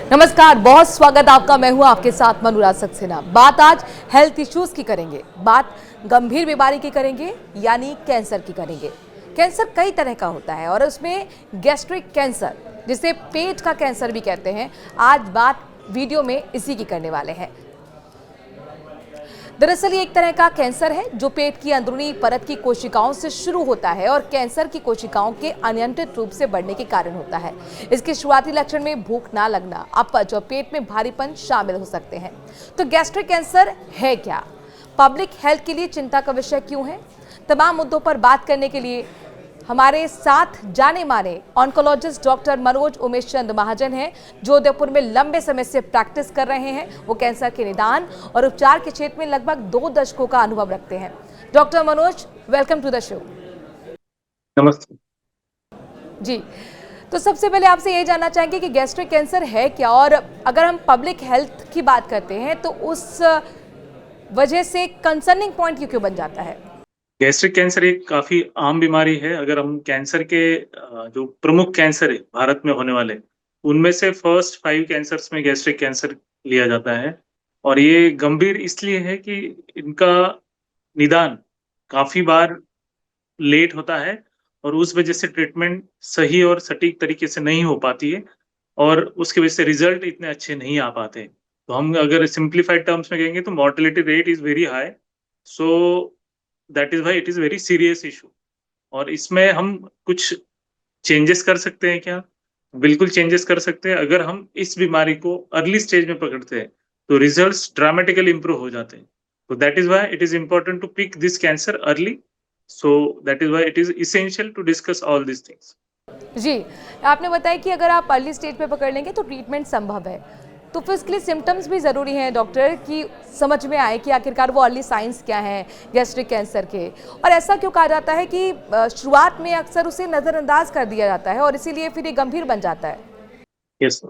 नमस्कार, बहुत स्वागत आपका। मैं हूं आपके साथ मनुराज सक्सेना। बात आज हेल्थ इश्यूज की करेंगे, बात गंभीर बीमारी की करेंगे, यानी कैंसर की करेंगे। कैंसर कई तरह का होता है और उसमें गैस्ट्रिक कैंसर, जिसे पेट का कैंसर भी कहते हैं, आज बात वीडियो में इसी की करने वाले हैं। दरअसल ये एक तरह का कैंसर है जो पेट की अंदरूनी परत की कोशिकाओं से शुरू होता है और कैंसर की कोशिकाओं के अनियंत्रित रूप से बढ़ने के कारण होता है। इसके शुरुआती लक्षण में भूख ना लगना, अपच और पेट में भारीपन शामिल हो सकते हैं। तो गैस्ट्रिक कैंसर है क्या, पब्लिक हेल्थ के लिए चिंता का विषय क्यों है, तमाम मुद्दों पर बात करने के लिए हमारे साथ जाने माने ऑन्कोलॉजिस्ट डॉक्टर मनोज उमेश चंद महाजन हैं, जो उदयपुर में लंबे समय से प्रैक्टिस कर रहे हैं। वो कैंसर के निदान और उपचार के क्षेत्र में लगभग 2 दशकों का अनुभव रखते हैं। Doctor Manoj, welcome to the show. नमस्ते जी, तो सबसे पहले आपसे ये जानना चाहेंगे कि गैस्ट्रिक कैंसर है क्या, और अगर हम पब्लिक हेल्थ की बात करते हैं तो उस वजह से कंसर्निंग पॉइंट क्यों बन जाता है? गैस्ट्रिक कैंसर एक काफी आम बीमारी है। अगर हम कैंसर के जो प्रमुख कैंसर है भारत में होने वाले, उनमें से फर्स्ट 5 कैंसर्स में गैस्ट्रिक कैंसर लिया जाता है। और ये गंभीर इसलिए है कि इनका निदान काफी बार लेट होता है और उस वजह से ट्रीटमेंट सही और सटीक तरीके से नहीं हो पाती है और उसकी वजह से रिजल्ट इतने अच्छे नहीं आ पाते। तो हम अगर सिंप्लीफाइड टर्म्स में कहेंगे तो mortality rate is very high, so that is why it is very serious issue. और इसमें हम कुछ चेंजेस कर सकते हैं क्या? बिल्कुल चेंजेस कर सकते हैं। अगर हम इस बीमारी को अर्ली स्टेज में पकड़ते हैं तो रिजल्ट्स ड्रामेटिकली इंप्रूव हो जाते हैं। तो that is why it is important to pick this cancer early, so that is why it is essential to discuss all these things. जी, आपने बताया कि अगर आप अर्ली स्टेज पे पकड़ लेंगे तो ट्रीटमेंट संभव है, तो फिर इसके लिए सिम्टम्स भी ज़रूरी हैं डॉक्टर, कि समझ में आए कि आखिरकार वो अर्ली साइंस क्या हैं गैस्ट्रिक कैंसर के। और ऐसा क्यों कहा जाता है कि शुरुआत में अक्सर उसे नज़रअंदाज कर दिया जाता है और इसीलिए फिर ये गंभीर बन जाता है? यस,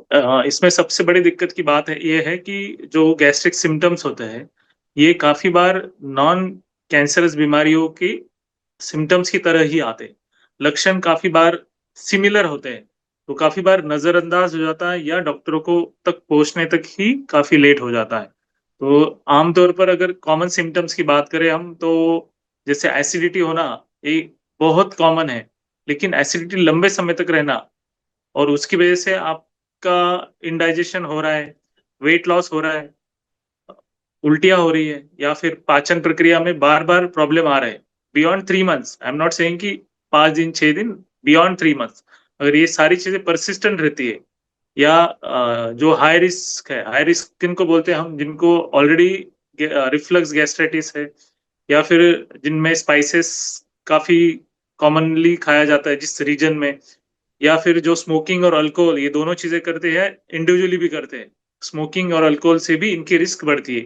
इसमें सबसे बड़ी दिक्कत की बात है ये है कि जो गैस्ट्रिक सिम्टम्स होते हैं, ये काफ़ी बार नॉन कैंसरस बीमारियों की सिम्टम्स की तरह ही आते हैं। लक्षण काफ़ी बार सिमिलर होते हैं, तो काफ़ी बार नज़रअंदाज हो जाता है या डॉक्टरों को तक पहुँचने तक ही काफ़ी लेट हो जाता है। तो आम तौर पर अगर कॉमन सिम्पटम्स की बात करें हम, तो जैसे एसिडिटी होना, ये बहुत कॉमन है। लेकिन एसिडिटी लंबे समय तक रहना और उसकी वजह से आपका इंडाइजेशन हो रहा है, वेट लॉस हो रहा है, उल्टियाँ हो रही है या फिर पाचन प्रक्रिया में बार-बार प्रॉब्लम आ रहा है। Beyond 3 months, I am not saying कि 5 दिन, 6 दिन, बियॉन्ड 3 मंथ्स। अगर ये सारी चीज़ें पर्सिस्टेंट रहती है या जो हाई रिस्क किनको बोलते हैं हम, जिनको ऑलरेडी रिफ्लक्स गैस्ट्राइटिस है या फिर जिनमें स्पाइसेस काफ़ी कॉमनली खाया जाता है जिस रीजन में, या फिर जो स्मोकिंग और अल्कोहल ये दोनों चीज़ें करते हैं, इंडिविजुअली भी करते हैं। स्मोकिंग और अल्कोहल से भी इनकी रिस्क बढ़ती है।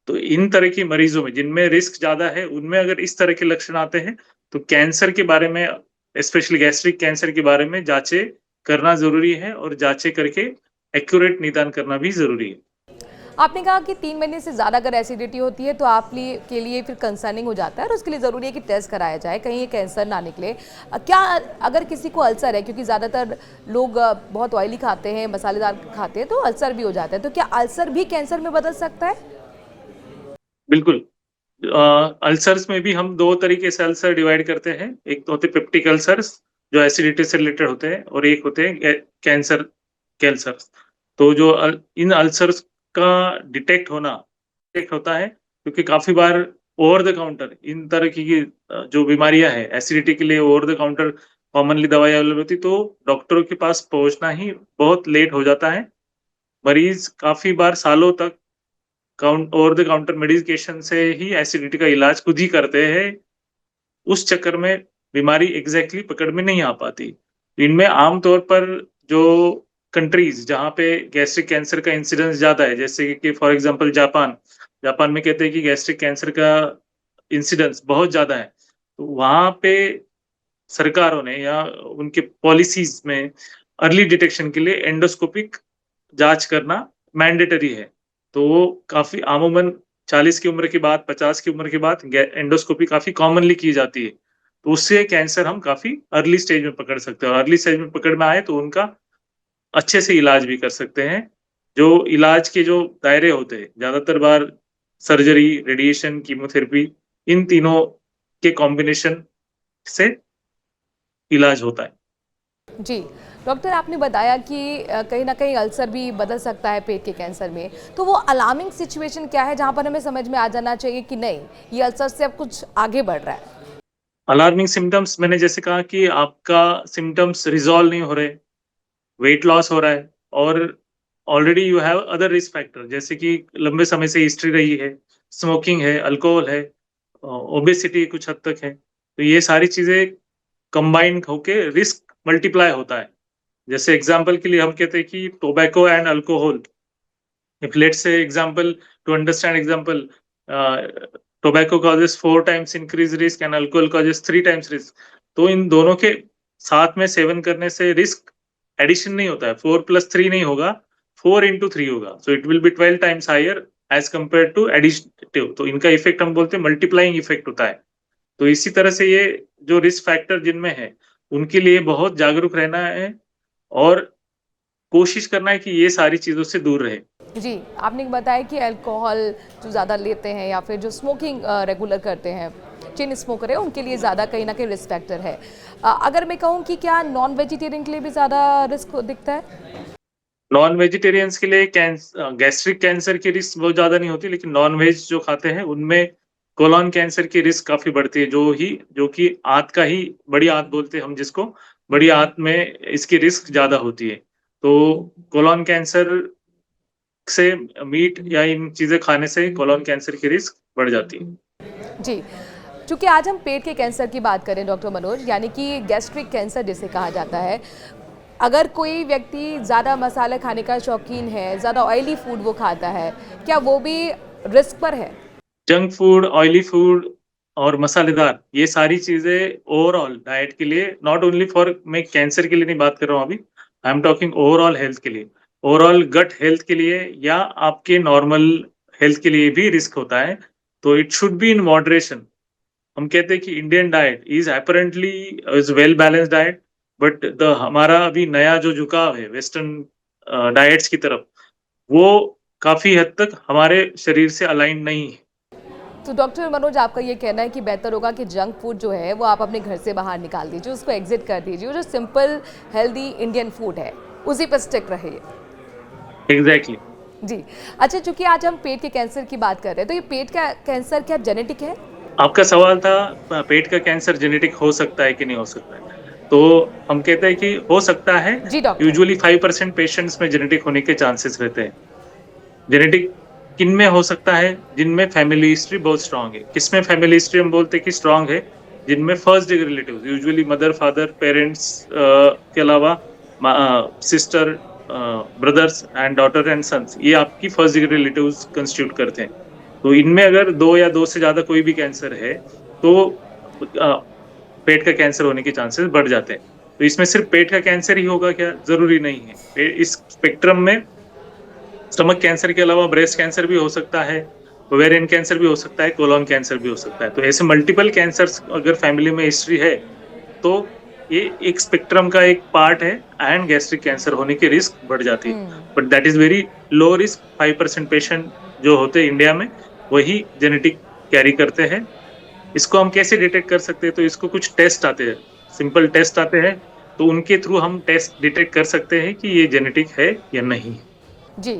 तो इन तरह के मरीज़ों में जिनमें रिस्क ज़्यादा है, उनमें अगर इस तरह के लक्षण आते हैं, तो कैंसर के बारे में, स्पेशली गैस्ट्रिक कैंसर के बारे में जाँचें करना ज़रूरी है और जाँचें करके एक्यूरेट निदान करना भी ज़रूरी है। आपने कहा कि 3 महीने से ज़्यादा अगर एसिडिटी होती है तो आप लिए के लिए फिर कंसर्निंग हो जाता है और उसके लिए ज़रूरी है कि टेस्ट कराया जाए, कहीं ये कैंसर ना निकले। क्या अगर किसी को अल्सर है, क्योंकि ज़्यादातर लोग बहुत ऑयली खाते हैं, मसालेदार खाते हैं, तो अल्सर भी हो जाता है, तो क्या अल्सर भी कैंसर में बदल सकता है? बिल्कुल। अल्सर्स में भी हम 2 तरीके से अल्सर डिवाइड करते हैं। एक तो होते हैं पेप्टिक अल्सर्स, जो एसिडिटी से रिलेटेड होते हैं, और एक होते हैं कैंसर के अल्सर्स। तो जो इन अल्सर्स का डिटेक्ट होता है क्योंकि काफ़ी बार ओवर द काउंटर इन तरह की जो बीमारियाँ हैं, एसिडिटी के लिए ओवर द काउंटर कॉमनली दवाई अवेलेबल होती है, तो डॉक्टरों के पास पहुँचना ही बहुत लेट हो जाता है। मरीज़ काफ़ी बार सालों तक ओवर द काउंटर मेडिकेशन से ही एसिडिटी का इलाज खुद ही करते हैं। उस चक्कर में बीमारी एग्ज़ैक्टली पकड़ में नहीं आ पाती। इनमें आम तौर पर जो कंट्रीज़ जहाँ पे गैस्ट्रिक कैंसर का इंसिडेंस ज़्यादा है, जैसे कि फॉर एग्ज़ाम्पल जापान। जापान में कहते हैं कि गैस्ट्रिक कैंसर का इंसिडेंस बहुत ज़्यादा है। तो वहाँ पे सरकारों ने या उनके पॉलिसीज़ में अर्ली डिटेक्शन के लिए एंडोस्कोपिक जाँच करना मैंडेटरी है। तो वो काफ़ी अमूमन 40 की उम्र के बाद, 50 की उम्र के बाद एंडोस्कोपी काफ़ी कॉमनली की जाती है। तो उससे कैंसर हम काफ़ी अर्ली स्टेज में पकड़ सकते हैं और अर्ली स्टेज में पकड़ में आए तो उनका अच्छे से इलाज भी कर सकते हैं जो इलाज के जो दायरे होते हैं, ज्यादातर बार सर्जरी, रेडिएशन, कीमोथेरेपी, इन तीनों के कॉम्बिनेशन से इलाज होता है। जी, डॉक्टर आपने बताया कि कहीं न कहीं अल्सर भी बदल सकता है पेट के कैंसर में। तो वो अलार्मिंग सिचुएशन क्या है जहाँ पर हमें समझ में आ जाना चाहिए कि नहीं, ये अल्सर से अब कुछ आगे बढ़ रहा है? अलार्मिंग सिम्पटम्स मैंने जैसे कहा कि आपका सिम्पटम्स रिज़ॉल्व नहीं हो रहे, वेट लॉस हो रहा है और already you have other risk factor जैसे कि लंबे समय से हिस्ट्री रही है, स्मोकिंग है, अल्कोहल है, ओबेसिटी कुछ हद तक है। तो ये सारी चीज़ें कंबाइन होके रिस्क मल्टीप्लाई होता है। जैसे एग्ज़ाम्पल के लिए हम कहते हैं कि tobacco and alcohol, if let's say example, to understand example, uh, tobacco causes 4 times increased risk and alcohol causes 3 times risk, तो इन दोनों के साथ में सेवन करने से रिस्क एडिशन नहीं होता है, 4 + 3 नहीं होगा, 4 × 3 होगा, so it will be 12 times higher as compared to additive. तो इनका इफेक्ट हम बोलते हैं मल्टीप्लाइंग इफेक्ट होता है। तो इसी तरह से ये जो रिस्क फैक्टर जिनमें है उनके लिए बहुत जागरूक रहना है और कोशिश करना है कि ये सारी चीजों से दूर रहे। जी, आपने बताया कि अल्कोहल जो ज़्यादा लेते हैं या फिर जो स्मोकिंग रेगुलर करते हैं, चेन स्मोकर है, उनके लिए ज़्यादा कहीं न कहीं रिस्क फैक्टर है। अगर मैं कहूँ कि क्या नॉन वेजिटेरियन के लिए भी ज़्यादा रिस्क दिखता है? नॉन वेजिटेरियंस के लिए गैस्ट्रिक कैंसर की रिस्क बहुत ज़्यादा नहीं होती, लेकिन नॉन वेज जो खाते हैं उनमें कोलोन कैंसर की रिस्क काफ़ी बढ़ती है, जो कि आंत का ही बड़ी आंत बोलते हैं हम जिसको, बड़ी आंत में इसकी रिस्क ज़्यादा होती है। तो कोलोन कैंसर से मीट या इन चीज़ें खाने से कोलोन कैंसर की रिस्क बढ़ जाती है। जी, चूँकि आज हम पेट के कैंसर की बात करें डॉक्टर मनोज, यानी कि गैस्ट्रिक कैंसर जिसे कहा जाता है, अगर कोई व्यक्ति ज़्यादा मसाले खाने का शौकीन है, ज़्यादा ऑयली फूड वो खाता है, क्या वो भी रिस्क पर है? जंक फूड, ऑयली फूड और मसालेदार ये सारी चीज़ें ओवरऑल डाइट के लिए, नॉट ओनली फॉर, मैं कैंसर के लिए नहीं बात कर रहा हूँ अभी, I am talking overall health के लिए। ओवरऑल गट हेल्थ के लिए या आपके नॉर्मल हेल्थ के लिए भी रिस्क होता है। तो it should be in moderation. हम कहते हैं कि Indian diet is apparently is well balanced diet, but the हमारा अभी नया जो झुकाव है वेस्टर्न डाइट्स की तरफ, वो काफ़ी हद तक हमारे शरीर से अलाइन नहीं है। तो डॉक्टर मनोज आपका ये कहना है कि बेहतर होगा कि जंक फूड जो है वो आप अपने घर से बाहर निकाल दीजिए, उसको एग्जिट कर दीजिए, जो सिंपल हेल्दी इंडियन फूड है उसी पर स्टिक रहिए। एग्ज़ैक्टली। जी, अच्छा, चूंकि आज हम पेट के कैंसर की बात कर रहे हैं, तो ये पेट का कैंसर क्या जेनेटिक है? आपका सवाल था पेट का कैंसर जेनेटिक हो सकता है कि नहीं हो सकता है? तो हम कहते हैं कि हो सकता है, जी डॉक्टर। यूजुअली 5% पेशेंट्स में जेनेटिक होने के चांसेस रहते हैं। जेनेटिक किनमें हो सकता है? जिनमें फैमिली हिस्ट्री बहुत स्ट्रॉन्ग है। किसमें फैमिली हिस्ट्री हम बोलते हैं कि स्ट्रॉन्ग है? जिनमें first degree relatives, usually mother, father, parents के अलावा sister, brothers and daughter and sons, ये आपकी फर्स्ट डिग्री रिलेटिव्स कंस्टिट्यूट करते हैं। तो इनमें अगर 2 या 2 से ज़्यादा कोई भी कैंसर है, तो पेट का कैंसर होने के चांसेस बढ़ जाते हैं। तो इसमें सिर्फ पेट का कैंसर ही होगा क्या? ज़रूरी नहीं है। इस स्पेक्ट्रम में स्टमक कैंसर के अलावा ब्रेस्ट कैंसर भी हो सकता है, ओवेरियन कैंसर भी हो सकता है, कोलोन कैंसर भी हो सकता है। तो ऐसे मल्टीपल कैंसर्स अगर फैमिली में हिस्ट्री है, तो ये एक स्पेक्ट्रम का एक पार्ट है एंड गैस्ट्रिक कैंसर होने की रिस्क बढ़ जाती है। Hmm. But that is very low risk, 5% patient जो होते हैं इंडिया में, वही जेनेटिक कैरी करते हैं। इसको हम कैसे डिटेक्ट कर सकते हैं? तो इसको कुछ टेस्ट आते हैं, सिंपल टेस्ट आते हैं, तो उनके थ्रू हम टेस्ट डिटेक्ट कर सकते हैं कि ये जेनेटिक है या नहीं। जी,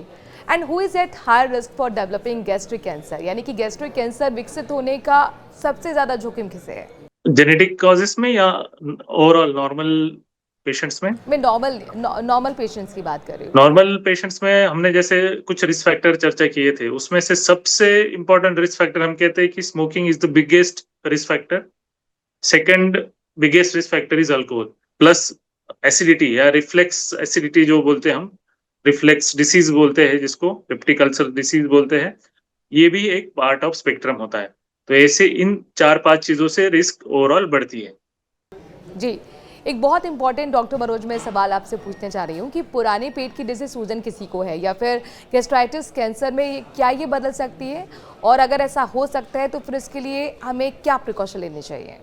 and who is at high risk for developing gastric cancer, यानी कि गैस्ट्रिक कैंसर विकसित होने का सबसे ज्यादा जोखिम किसे है? जेनेटिक कॉजेस में या ओवरऑल नॉर्मल पेशेंट्स में? मैं नॉर्मल पेशेंट्स की बात कर रही हूँ। नॉर्मल पेशेंट्स में हमने जैसे कुछ रिस्क फैक्टर चर्चा किए थे, उसमें से सबसे इम्पोर्टेंट रिस्क फैक्टर हम कहते हैं कि smoking is the biggest risk factor. Second biggest risk factor is alcohol, plus acidity या रिफ्लेक्स एसिडिटी जो बोलते हैं हम, रिफ्लेक्स डिसीज बोलते हैं जिसको, पेप्टिक अल्सर डिसीज बोलते हैं, ये भी एक पार्ट ऑफ स्पेक्ट्रम होता है। तो ऐसे इन 4-5 चीजों से रिस्क ओवरऑल बढ़ती है। जी, एक बहुत इंपॉर्टेंट डॉक्टर मनोज मैं सवाल आपसे पूछने चाह रही हूँ कि पुराने पेट की जैसे सूजन किसी को है या फिर गैस्ट्राइटिस कैंसर में क्या ये बदल सकती है, और अगर ऐसा हो सकता है तो फिर इसके लिए हमें क्या प्रिकॉशन लेने चाहिए?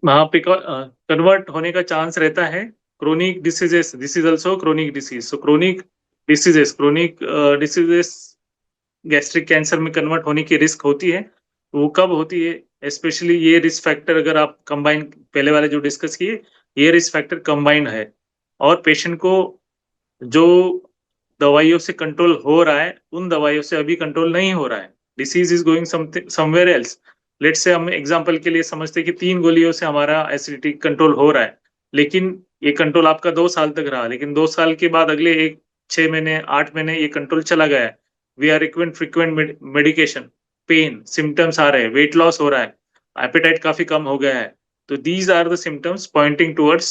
वहाँ पे कन्वर्ट होने का चांस रहता है। Chronic diseases, this is also chronic disease. So chronic diseases, chronic diseases gastric cancer में कन्वर्ट होने की रिस्क होती है। वो कब होती है? स्पेशली ये रिस्क फैक्टर अगर आप कंबाइन, पहले वाले जो डिस्कस किए, ये रिस्क फैक्टर कंबाइंड है और पेशेंट को जो दवाइयों से कंट्रोल हो रहा है, उन दवाइयों से अभी कंट्रोल नहीं हो रहा है। Disease is going something somewhere else. Let's say हम एग्ज़ाम्पल के लिए समझते हैं कि 3 गोलियों से हमारा एसिडिटी कंट्रोल हो रहा है, लेकिन ये कंट्रोल आपका 2 साल तक रहा, लेकिन 2 साल के बाद अगले 1 6 महीने, 8 महीने ये कंट्रोल चला गया है। We are requiring frequent medication, pain, symptoms आ रहे हैं, वेट लॉस हो रहा है, एपेटाइट काफ़ी कम हो गया है। तो these are the symptoms pointing towards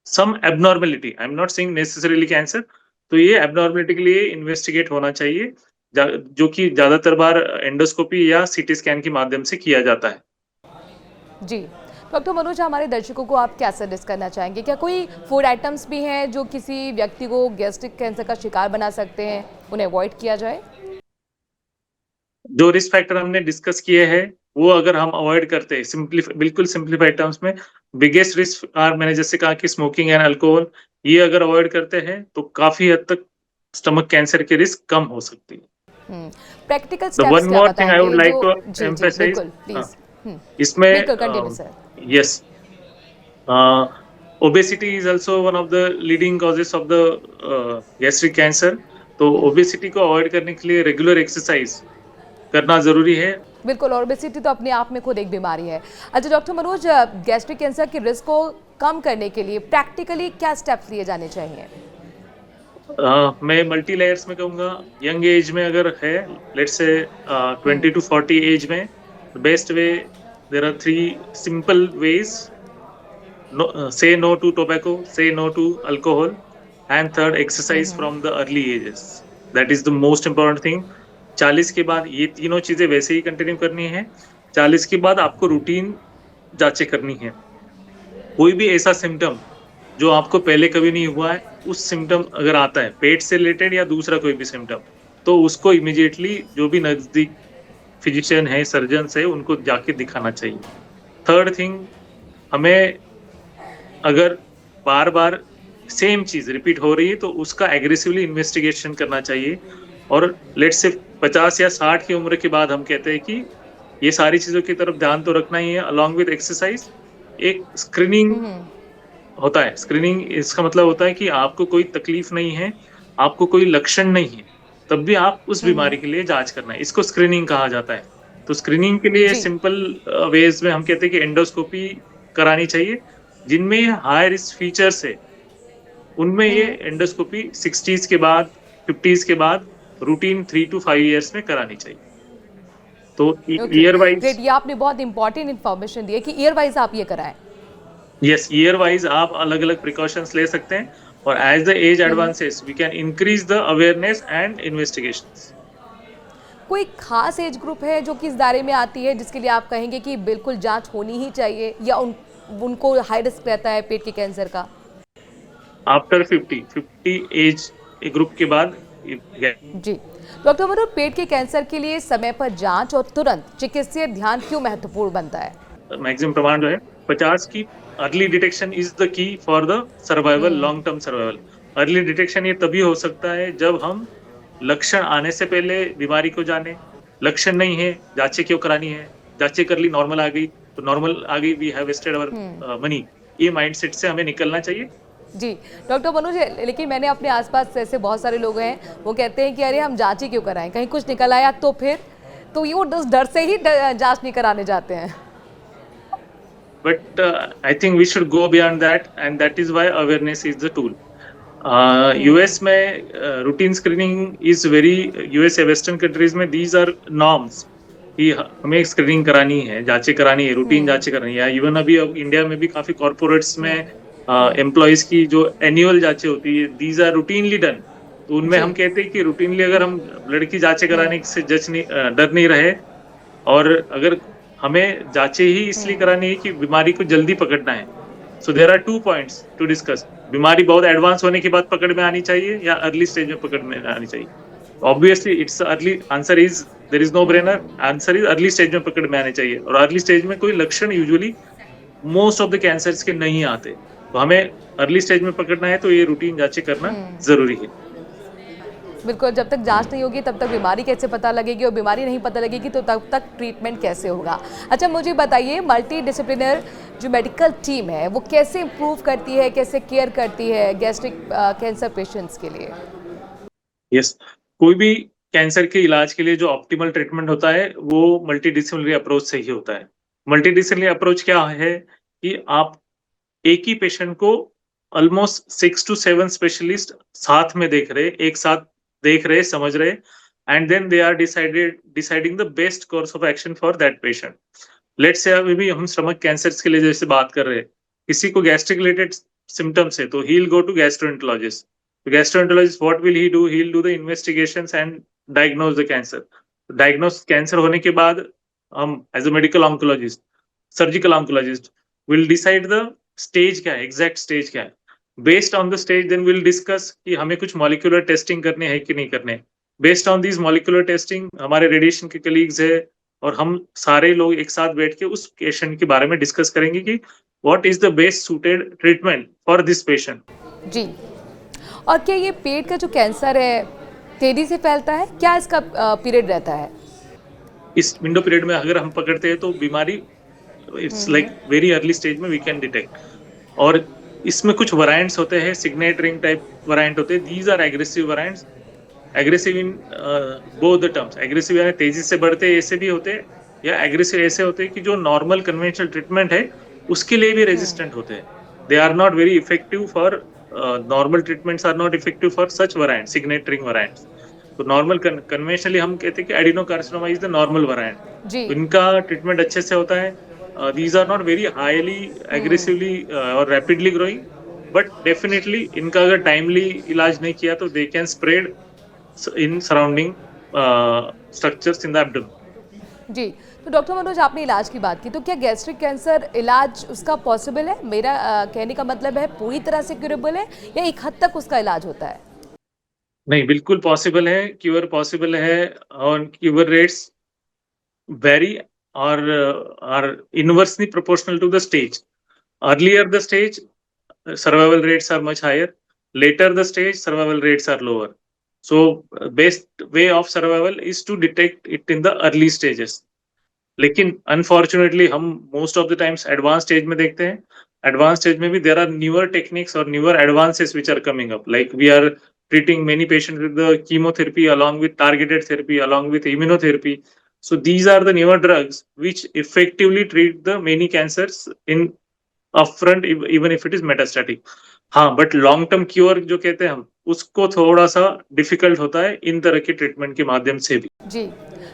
some abnormality. I am not saying necessarily cancer. तो ये एब्नॉर्मेलिटी के लिए इन्वेस्टिगेट होना चाहिए, जो कि ज्यादातर बार एंडोस्कोपी या सीटी स्कैन के माध्यम से किया जाता है। जी, डॉक्टर मनोज, हमारे दर्शकों को आप क्या सजेस्ट करना चाहेंगे? क्या कोई फूड आइटम्स भी हैं जो किसी व्यक्ति को गैस्ट्रिक कैंसर का शिकार बना सकते हैं, उन्हें अवॉइड किया जाए? जो रिस्क फैक्टर हमने डिस्कस किए हैं, वो अगर हम अवॉइड करते हैं, बिल्कुल सिंप्लीफाइड टर्म्स में, बिगेस्ट रिस्क आर, मैंने जैसे कहा कि स्मोकिंग एंड अल्कोहल, ये अगर अवॉइड करते हैं तो काफी हद तक स्टमक कैंसर की रिस्क कम हो सकती है। प्रैक्टिकल द स्टेप्स वन क्या मोर थिंग आई वुड बताएंगे लाइक जो? टू जी जी, एम्फसाइज, बिल्कुल, प्लीज। इसमें बिल्कुल, continue sir. Yes, obesity is also one of the leading causes of the gastric cancer. तो ओबेसिटी को अवॉइड करने के लिए रेगुलर एक्सरसाइज करना जरूरी है। बिल्कुल, और ओबेसिटी तो अपने आप में खुद एक बीमारी है। अच्छा डॉक्टर मनोज, गैस्ट्रिक कैंसर के रिस्क को कम करने के लिए प्रैक्टिकली क्या स्टेप्स लिए जाने चाहिए? मैं मल्टी लेयर्स में कहूँगा, यंग एज में अगर है, लेट्स से 20 to 40 एज में, best way, there are 3 simple ways: say no to tobacco, say no to alcohol, and third, exercise from the early ages. That is the most important thing. 40 के बाद ये तीनों चीजें वैसे ही continue करनी है। 40 के बाद आपको रूटीन जांचें करनी है। कोई भी ऐसा सिम्टम जो आपको पहले कभी नहीं हुआ है, उस सिम्टम अगर आता है, पेट से रिलेटेड या दूसरा कोई भी सिम्टम, तो उसको इमीडिएटली जो भी नजदीक फिजिशियन है, सर्जन है, उनको जाके दिखाना चाहिए। थर्ड थिंग, हमें अगर बार बार सेम चीज रिपीट हो रही है तो उसका एग्रेसिवली इन्वेस्टिगेशन करना चाहिए। और लेट्स से 50 या 60 की उम्र के बाद हम कहते हैं कि ये सारी चीजों की तरफ ध्यान तो रखना ही है, अलॉन्ग विद एक्सरसाइज। एक स्क्रीनिंग होता है। स्क्रीनिंग इसका मतलब होता है कि आपको कोई तकलीफ नहीं है, आपको कोई लक्षण नहीं है, तब भी आप उस बीमारी के लिए जांच करना है, इसको स्क्रीनिंग कहा जाता है। तो स्क्रीनिंग के लिए सिंपल वेज में हम कहते हैं कि एंडोस्कोपी करानी चाहिए। जिनमें हाई रिस्क फीचर्स है, उनमें ये एंडोस्कोपी 60s के बाद, 50s के बाद रूटीन 3 to 5 इयर्स में करानी चाहिए। तो ईयर वाइज, ये आपने बहुत इंपॉर्टेंट इन्फॉर्मेशन दी है कि ईयर वाइज आप ये कराएं। यस, ईयर वाइज आप अलग अलग प्रिकॉशंस ले सकते हैं, और as the age advances we can increase the awareness and investigations. कोई खास एज ग्रुप है जो कि इस दायरे में आती है जिसके लिए आप कहेंगे कि बिल्कुल जांच होनी ही चाहिए, या उनको हाई रिस्क रहता है पेट के कैंसर का? आफ्टर 50 एज ग्रुप के बाद। जी डॉक्टर मनोज, पेट के कैंसर के लिए समय पर जांच और तुरंत चिकित्सीय ध्यान क्यों महत्वपूर्ण बनता है? मैक्सिमम प्रमाण जो है 50 की, early detection is the key for the survival, long term survival. Early detection ये तभी हो सकता है जब हम लक्षण आने से पहले बीमारी को जाने। लक्षण नहीं है, जांचें क्यों करानी है? जांचें कर ली, नॉर्मल आ गई तो नॉर्मल आ गई, we have wasted our money. ये माइंडसेट से हमें निकलना चाहिए। जी डॉक्टर मनोज, लेकिन मैंने अपने आसपास ऐसे बहुत सारे लोग हैं, वो कहते हैं कि अरे हम जांच ही क्यों कराएं, कहीं कुछ निकल आया तो फिर, तो ये डर से ही जांच नहीं कराने जाते हैं। But I think we should go beyond that, and that is why awareness is the tool. US में routine screening is very, US या वेस्टर्न कंट्रीज में दीज आर नॉर्म्स कि हमें स्क्रीनिंग करानी है, जांचें करानी है, रूटीन जांचें करानी है। इवन अभी इंडिया में भी काफी कॉर्पोरेट्स में एम्प्लॉयज की जो एनुअल जांचें होती है, दीज आर रूटीनली डन। तो उनमें हम कहते हैं कि रूटीनली अगर हम ब्लड की जांचें कराने से डर नहीं रहे, और अगर हमें जांचें ही इसलिए करानी है कि बीमारी को जल्दी पकड़ना है। So there are 2 points to discuss. बीमारी बहुत एडवांस होने के बाद पकड़ में आनी चाहिए या अर्ली स्टेज में पकड़ में आनी चाहिए? Obviously it's early, answer is, there is no brainer, answer is early stage में पकड़ में आने चाहिए। और अर्ली स्टेज में कोई लक्षण usually most of the cancers के नहीं आते, तो हमें अर्ली स्टेज में पकड़ना है, तो ये रूटीन जांचें करना जरूरी है। बिल्कुल, जब तक जांच नहीं होगी तब तक बीमारी कैसे पता लगेगी, और बीमारी नहीं पता लगेगी तो तब तक ट्रीटमेंट कैसे होगा। अच्छा, मुझे बताइए, मल्टी डिसिप्लिनर जो मेडिकल टीम है वो कैसे इम्प्रूव करती है, कैसे केयर करती है गैस्ट्रिक कैंसर पेशेंट्स के लिए? यस, कोई भी कैंसर के इलाज के लिए जो ऑप्टिमल ट्रीटमेंट होता है वो मल्टीडिसिप्लिनरी अप्रोच से ही होता है। मल्टीडिसिप्लिनरी अप्रोच क्या है कि आप एक ही पेशेंट को ऑलमोस्ट 6 टू 7 स्पेशलिस्ट साथ में देख रहे, एक साथ देख रहे, समझ रहे, and then they are deciding the best course of action for that patient. Let's say अभी भी हम स्टमक कैंसर्स के लिए जैसे बात कर रहे हैं, किसी को गैस्ट्रिक रिलेटेड सिम्टम्स है तो he will go to gastroenterologist. तो gastroenterologist what will he do? He will do the investigations and diagnose the cancer. Diagnose cancer होने के बाद हम as a medical oncologist, surgical oncologist will decide the stage क्या है, exact stage क्या है। Based on the stage then will discuss कि हमें कुछ मॉलिक्यूलर टेस्टिंग करने हैं कि नहीं करने। Based on this molecular testing हमारे रेडिएशन के कलीग्स है और हम सारे लोग एक साथ बैठ के उस पेशेंट के बारे में डिस्कस करेंगे कि what is the best suited treatment for this patient. जी। और क्या ये पेट का जो कैंसर है तेजी से फैलता है? क्या इसका पीरियड रहता है? इस विंडो पीरियड में अगर हम पकड़ते हैं तो बीमारी it's like very early stage में वी कैन डिटेक्ट। और इसमें कुछ वैरायंट्स होते हैं, सिग्नेट रिंग टाइप वैरायंट होते हैं। These are aggressive variants, aggressive in both the terms. Aggressive यानी तेजी से बढ़ते ऐसे भी होते हैं, या एग्रेसिव ऐसे होते हैं कि जो नॉर्मल कन्वेंशनल ट्रीटमेंट है उसके लिए भी रेजिस्टेंट होते हैं। They are not very effective for normal treatments are not effective for such variant, signet ring variants. तो नॉर्मल कन्वेंशनली हम कहते हैं कि adenocarcinoma is the normal variant, जी। तो इनका ट्रीटमेंट अच्छे से होता है। These are not very highly aggressively और रैपिडली ग्रोइंग, बट डेफिनेटली इनका अगर टाइमली इलाज नहीं किया तो they can spread in surrounding structures in the abdomen. जी, तो डॉक्टर मनोज, आपने इलाज की बात की, तो क्या गैस्ट्रिक कैंसर इलाज उसका पॉसिबल है? मेरा कहने का मतलब है पूरी तरह से क्यूरेबल है या एक हद तक उसका इलाज होता है? नहीं, बिल्कुल पॉसिबल है, क्यूर पॉसिबल है, और cure rates vary or are inversely proportional to the stage. Earlier the stage, survival rates are much higher. Later the stage, survival rates are lower. So best way of survival is to detect it in the early stages. लेकिन unfortunately हम most of the times advance stage में देखते हैं। Advance stage में भी there are newer techniques और newer advances which are coming up, like we are treating many patients with the chemotherapy along with targeted therapy along with immunotherapy. So these are the newer drugs which effectively treat the many cancers in upfront, even if it is metastatic. हाँ, but long term cure जो कहते हैं हम, उसको थोड़ा सा difficult होता है इन तरह के ट्रीटमेंट के माध्यम से भी। जी,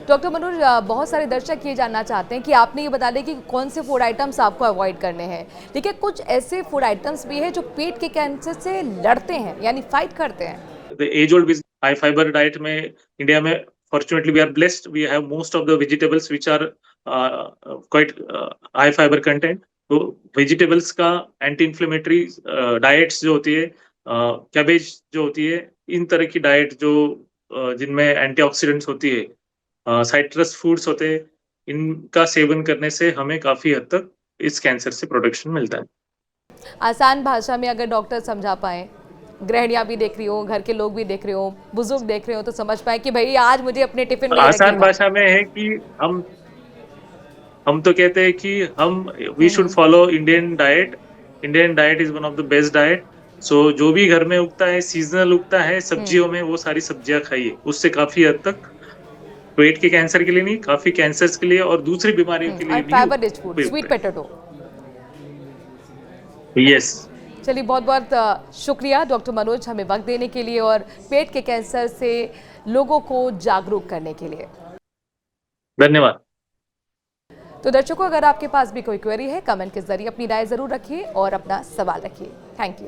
डॉक्टर मनोज, बहुत सारे दर्शक ये जानना चाहते हैं कि आपने ये बता दें कि कौन से फूड आइटम्स आपको अवॉइड करने हैं, लेकिन कुछ ऐसे फूड आइटम्स भी हैं जो पेट के कैंसर से लड़ते हैं, यानी फाइट करते हैं। The age old high fibre diet में इंडिया में fortunately we are blessed, we have most of the vegetables which are quite high fiber content. तो वेजिटेबल्स का एंटी इन्फ्लेमेटरी डाइट्स जो होती है, कैबेज जो होती है, इन तरह की डाइट जो जिनमें एंटीऑक्सीडेंट्स होती है, साइट्रस फूड्स होते हैं, इनका सेवन करने से हमें काफी हद तक इस कैंसर से प्रोटेक्शन मिलता है। आसान भाषा में अगर डॉक्टर समझा पाए, गृहिणियां भी देख रही हो, घर के लोग भी देख रहे हो, बुजुर्ग देख रहे हो, तो समझ पाए कि भाई आज मुझे अपने टिफिन में आसान भाषा में है कि हम तो कहते हैं कि we should follow Indian diet. Indian diet is one of the best diet. So जो भी घर में उगता है, सीजनल उगता है सब्जियों में, वो सारी सब्जियां खाइए, उससे काफी हद तक पेट के कैंसर के लिए नहीं, काफी कैंसर्स के लिए और दूसरी बीमारियों के लिए भी fibre rich food, sweet potato. Yes. चलिए, बहुत बहुत शुक्रिया डॉक्टर मनोज, हमें वक्त देने के लिए और पेट के कैंसर से लोगों को जागरूक करने के लिए। धन्यवाद। तो दर्शकों, अगर आपके पास भी कोई क्वेरी है, कमेंट के जरिए अपनी राय जरूर रखिए और अपना सवाल रखिए। Thank you.